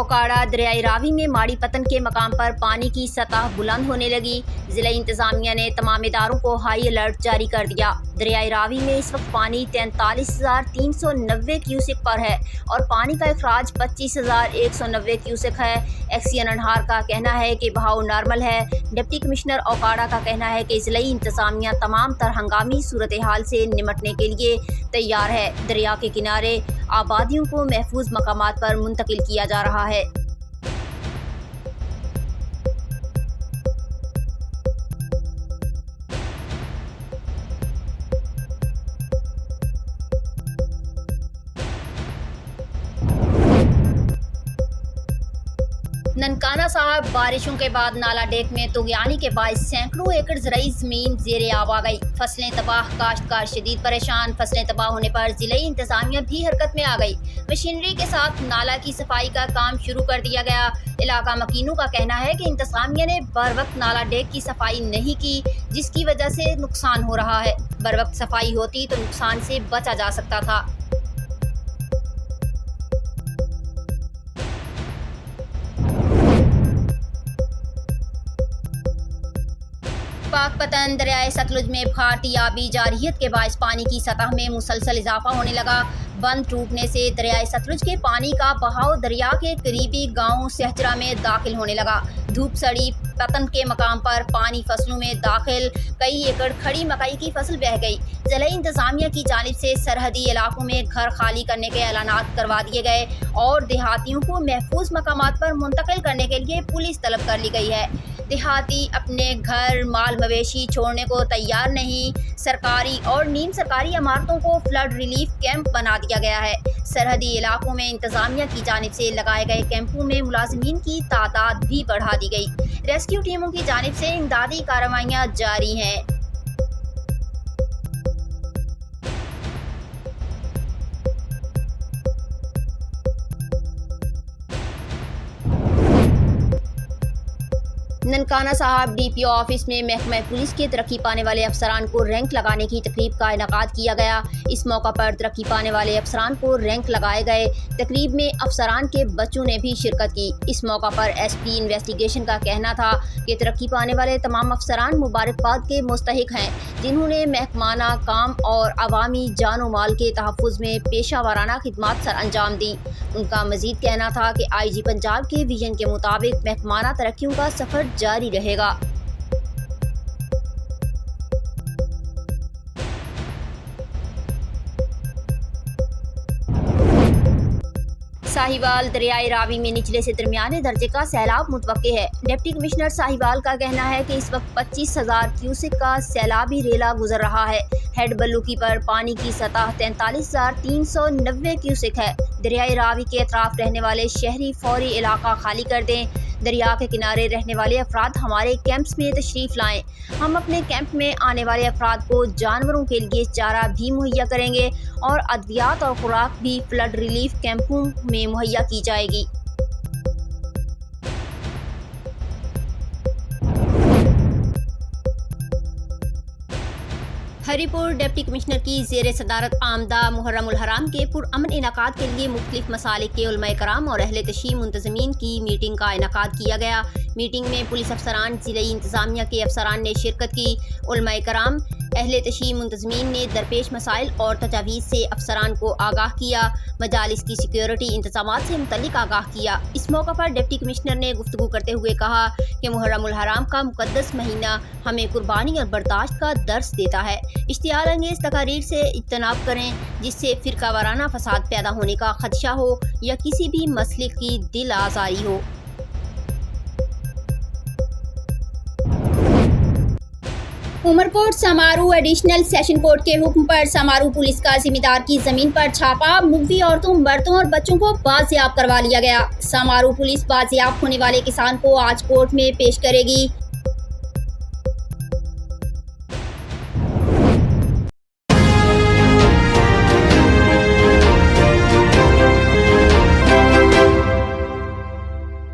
ओकाड़ा दरियाई रावी में माड़ी पतन के मकाम पर पानी की सतह बुलंद होने लगी। जिला इंतजामिया ने तमाम इदारों को हाई अलर्ट जारी कर दिया। दरियाई रावी में इस वक्त पानी 43,390 क्यूसेक पर है और पानी का अखराज 25,190 क्यूसेक है। एक्सियन अनहार का कहना है कि बहाव नॉर्मल है। डिप्टी कमिश्नर ओकाड़ा का कहना है कि जिला इंतजामिया तमाम तरह हंगामी सूरत हाल से निमटने के लिए तैयार है। दरिया के किनारे आबादियों को महफूज मकामात पर मुंतकिल किया जा रहा है। ननकाना साहब बारिशों के बाद नाला डेक में तुगयानी के बायस सैकड़ों एकड़ ज़राई ज़मीन ज़ेरे आब आ गई। फसलें तबाह, काश्तकार शदीद परेशान। फसलें तबाह होने पर जिले इंतजामिया भी हरकत में आ गई। मशीनरी के साथ नाला की सफाई का काम शुरू कर दिया गया। इलाका मकीनों का कहना है कि इंतजामिया ने बर वक्त नाला डेक की सफाई नहीं की, जिसकी वजह से नुकसान हो रहा है। बर वक्त सफाई होती तो नुकसान से बचा जा सकता था। पाकपतन दरियाए सतलुज में भारतीय आबी जारहियत के बायस पानी की सतह में मुसलसल इजाफा होने लगा। बंद टूटने से दरियाए सतलुज के पानी का बहाव दरिया के करीबी गांव सहजरा में दाखिल होने लगा। धूप सड़ी पतन के मकाम पर पानी फसलों में दाखिल, कई एकड़ खड़ी मकई की फसल बह गई। जिला इंतजामिया की जानिब से सरहदी इलाकों में घर खाली करने के ऐलानात करवा दिए गए और देहातियों को महफूज मकामात पर मुंतकिल करने के लिए पुलिस तलब कर ली गई है। देहाती अपने घर माल मवेशी छोड़ने को तैयार नहीं। सरकारी और नीम सरकारी इमारतों को फ्लड रिलीफ कैंप बना दिया गया है। सरहदी इलाकों में इंतजामिया की जानिब से लगाए गए कैंपों में मुलाजिमीन की तादाद भी बढ़ा दी गई। रेस्क्यू टीमों की जानिब से इमदादी कार्रवाइयाँ जारी हैं। ननकाना साहब डीपीओ ऑफिस में महकमा पुलिस के तरक्की पाने वाले अफसरान को रैंक लगाने की तकरीब का इनेकाद किया गया। इस मौका पर तरक्की पाने वाले अफसरान को रैंक लगाए गए। तकरीब में अफसरान के बच्चों ने भी शिरकत की। इस मौका पर एसपी इन्वेस्टिगेशन का कहना था कि तरक्की पाने वाले तमाम अफसरान मुबारकबाद के मुस्तहिक हैं, जिन्होंने महकमाना काम और अवामी जानो माल के तहफ़्फ़ुज़ में पेशा वाराना खिदमात सर अंजाम दी। उनका मजीद कहना था कि IG पंजाब के विजन के मुताबिक महकमाना तरक्कियों का सफ़र जारी रहेगा। साहिवाल दरियाई रावी में निचले से दरमियाने दर्जे का सैलाब मुतवक्के है। डिप्टी कमिश्नर साहिवाल का कहना है कि इस वक्त 25,000 क्यूसेक का सैलाबी रेला गुजर रहा है। हेड बल्लूकी पर पानी की सतह 43,390 क्यूसेक है। दरियाई रावी के अतराफ रहने वाले शहरी फौरी इलाका खाली कर दें। दरिया के किनारे रहने वाले अफराद हमारे कैंप्स में तशरीफ़ लाएं। हम अपने कैंप में आने वाले अफराद को जानवरों के लिए चारा भी मुहैया करेंगे और अद्वियात और खुराक भी फ्लड रिलीफ कैंपों में मुहैया की जाएगी। हरीपुर डिप्टी कमिश्नर की ज़ेर सदारत आमदा मुहर्रमुल हराम के पुरअमन इनाकाद के लिए मुख्तलिफ मसालिक के उलमाए कराम और अहले तशीम मुंतज़मीन की मीटिंग का इनाकाद किया गया। मीटिंग में पुलिस अफसरान, जिला इंतजामिया के अफसरान ने शिरकत की। उलमाए कराम, अहले तशीम मुंतज़मीन ने दरपेश मसाइल और तजावीज़ से अफसरान को आगाह किया। मजालिस की सिक्योरिटी इंतजामात से मुतल्लिक आगाह किया। इस मौका पर डिप्टी कमिश्नर ने गुफ्तगू करते हुए कहा कि मुहर्रमुल हराम का मुकद्दस महीना हमें कुर्बानी और बर्दाश्त का दर्स देता है। इश्तियाल अंगेज़ तकारीर से इज्तनाब करें जिससे फ़िरका वाराना फसाद पैदा होने का खदशा हो या किसी भी मसले की दिल आज़ारी हो। उमरकोट समारू एडिशनल सेशन कोर्ट के हुक्म पर समारू पुलिस का जिम्मेदार की जमीन पर छापा, मुगवी औरतों, मर्दों और बच्चों को बाजियाब करवा लिया गया। समारू पुलिस बाजियाब होने वाले किसान को आज कोर्ट में पेश करेगी।